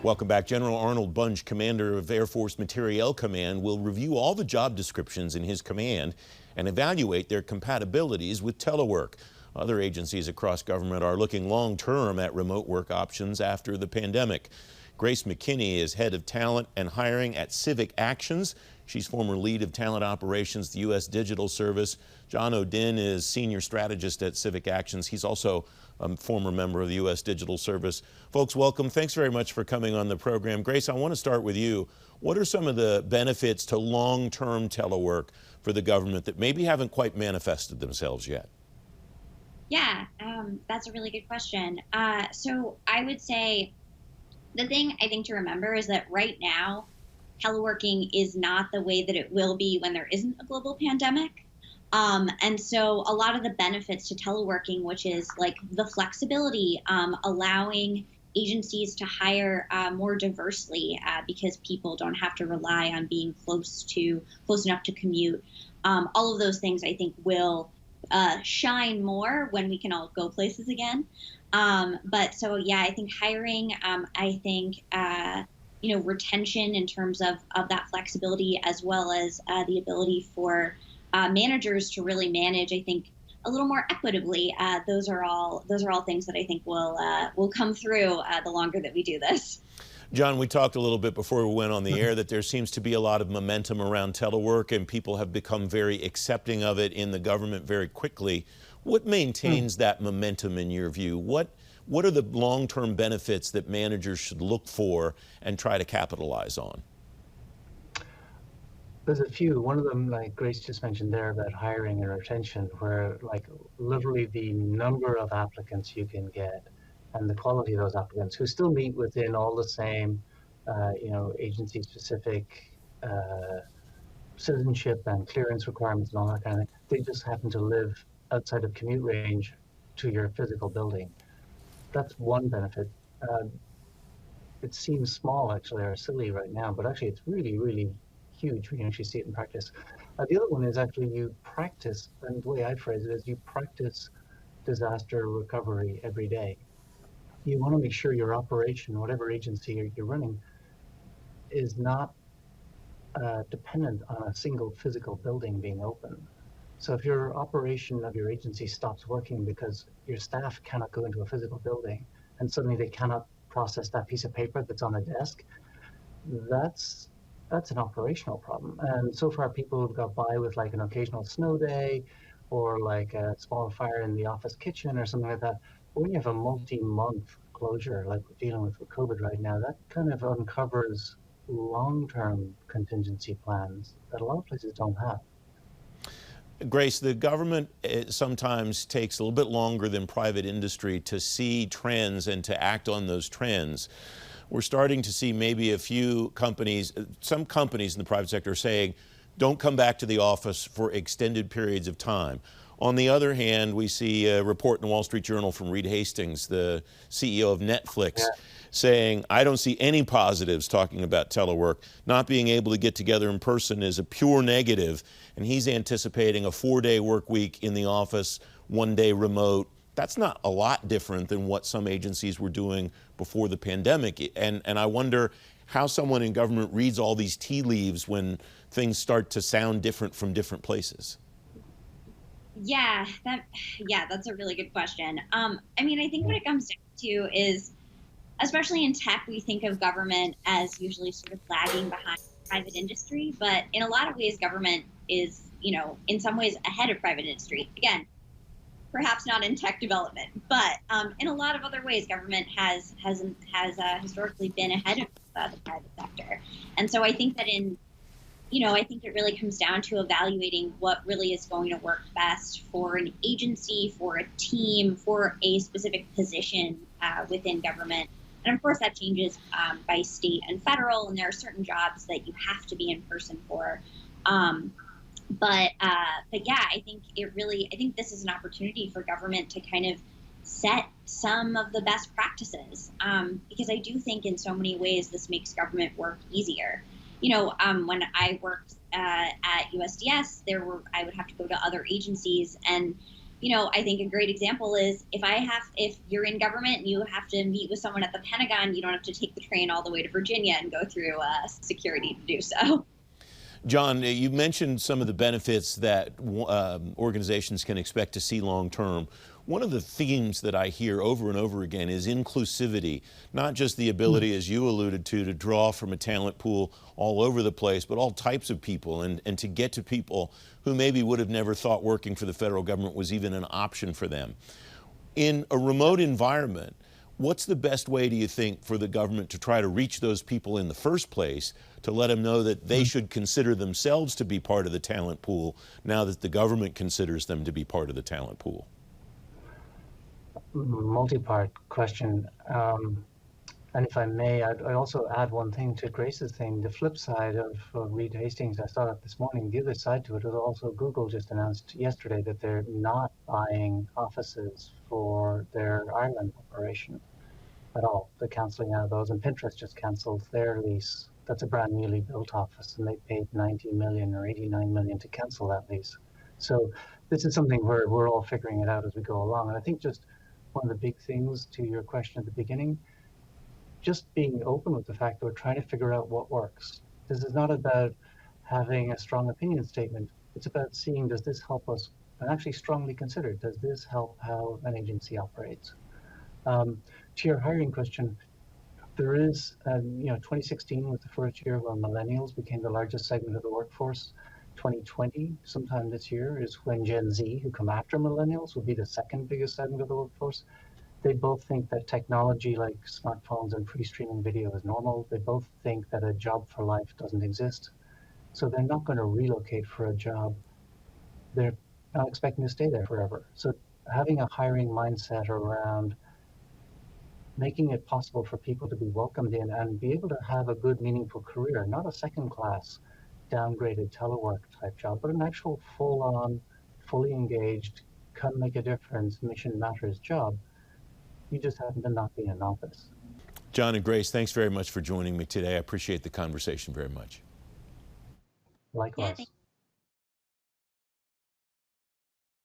Welcome back. General Arnold Bunge, commander of Air Force Materiel Command, will review all the job descriptions in his command and evaluate their compatibilities with telework. Other agencies across government are looking long-term at remote work options after the pandemic. Grace McKinney is head of talent and hiring at CivicActions. She's former lead of talent operations, the U.S. Digital Service. John Odin is senior strategist at CivicActions. He's also a former member of the U.S. Digital Service. Folks, welcome. Thanks very much for coming on the program. Grace, I want to start with you. What are some of the benefits to long-term telework for the government that maybe haven't quite manifested themselves yet? Yeah, that's a really good question. So I would say the thing I think to remember is that right now, teleworking is not the way that it will be when there isn't a global pandemic. And so a lot of the benefits to teleworking, which is like the flexibility, allowing agencies to hire more diversely because people don't have to rely on being close enough to commute. All of those things I think will shine more when we can all go places again. But so, yeah, I think hiring, I think, retention in terms of that flexibility, as well as the ability for managers to really manage, I think, a little more equitably. Those are all things that I think will come through the longer that we do this. John, we talked a little bit before we went on the air that there seems to be a lot of momentum around telework, and people have become very accepting of it in the government very quickly. What maintains that momentum in your view? What are the long-term benefits that managers should look for and try to capitalize on? There's a few. One of them, like Grace just mentioned there, about hiring and retention, where like literally the number of applicants you can get and the quality of those applicants who still meet within all the same, agency-specific citizenship and clearance requirements and all that kind of thing. They just happen to live outside of commute range to your physical building. That's one benefit. It seems small, actually, or silly right now, but actually it's really, really huge when you actually see it in practice. The other one is actually you practice, and the way I phrase it is you practice disaster recovery every day. You want to make sure your operation, whatever agency you're running, is not dependent on a single physical building being open. So if your operation of your agency stops working because your staff cannot go into a physical building and suddenly they cannot process that piece of paper that's on a desk, that's an operational problem. And so far people have got by with like an occasional snow day or like a small fire in the office kitchen or something like that. But when you have a multi-month closure like we're dealing with COVID right now, that kind of uncovers long-term contingency plans that a lot of places don't have. Grace, the government sometimes takes a little bit longer than private industry to see trends and to act on those trends. We're starting to see maybe a few companies, some companies in the private sector saying, don't come back to the office for extended periods of time. On the other hand, we see a report in the Wall Street Journal from Reed Hastings, the CEO of Netflix, saying, I don't see any positives talking about telework. Not being able to get together in person is a pure negative, and he's anticipating a 4-day work week in the office, 1 day remote. That's not a lot different than what some agencies were doing before the pandemic. And I wonder how someone in government reads all these tea leaves when things start to sound different from different places. Yeah, that's a really good question. I think what it comes down to is, especially in tech, we think of government as usually sort of lagging behind private industry, but in a lot of ways, government is, in some ways ahead of private industry. Again, perhaps not in tech development, but in a lot of other ways, government has historically been ahead of the private sector. And so I think that I think it really comes down to evaluating what really is going to work best for an agency, for a team, for a specific position within government. And of course, that changes by state and federal, and there are certain jobs that you have to be in person for. But yeah, I think this is an opportunity for government to kind of set some of the best practices, because I do think in so many ways this makes government work easier. When I worked at USDS, I would have to go to other agencies, and I think a great example is if you're in government and you have to meet with someone at the Pentagon, you don't have to take the train all the way to Virginia and go through security to do so. John, you mentioned some of the benefits that organizations can expect to see long term. One of the themes that I hear over and over again is inclusivity, not just the ability, as you alluded to draw from a talent pool all over the place, but all types of people, and to get to people who maybe would have never thought working for the federal government was even an option for them. In a remote environment, what's the best way, do you think, for the government to try to reach those people in the first place, to let them know that they should consider themselves to be part of the talent pool now that the government considers them to be part of the talent pool? Multi-part question. And if I may, I also add one thing to Grace's thing. The flip side of Reed Hastings, I saw that this morning. The other side to it was also Google just announced yesterday that they're not buying offices for their Ireland operation at all. They're canceling out of those, and Pinterest just canceled their lease. That's a brand newly built office, and they paid 90 million or 89 million to cancel that lease. So this is something where we're all figuring it out as we go along. And I think just one of the big things to your question at the beginning, just being open with the fact that we're trying to figure out what works. This is not about having a strong opinion statement. It's about seeing, does this help us, and actually strongly consider, does this help how an agency operates? To your hiring question, there is, 2016 was the first year where millennials became the largest segment of the workforce. 2020, sometime this year, is when Gen Z, who come after millennials, will be the second biggest segment of the workforce. They both think that technology like smartphones and pre-streaming video is normal. They both think that a job for life doesn't exist. So they're not going to relocate for a job. They're not expecting to stay there forever. So having a hiring mindset around making it possible for people to be welcomed in and be able to have a good, meaningful career, not a second-class, downgraded telework type job, but an actual full-on, fully engaged, come make a difference, mission matters job. You just happen to not be in office. John and Grace, thanks very much for joining me today. I appreciate the conversation very much. Likewise. Yeah,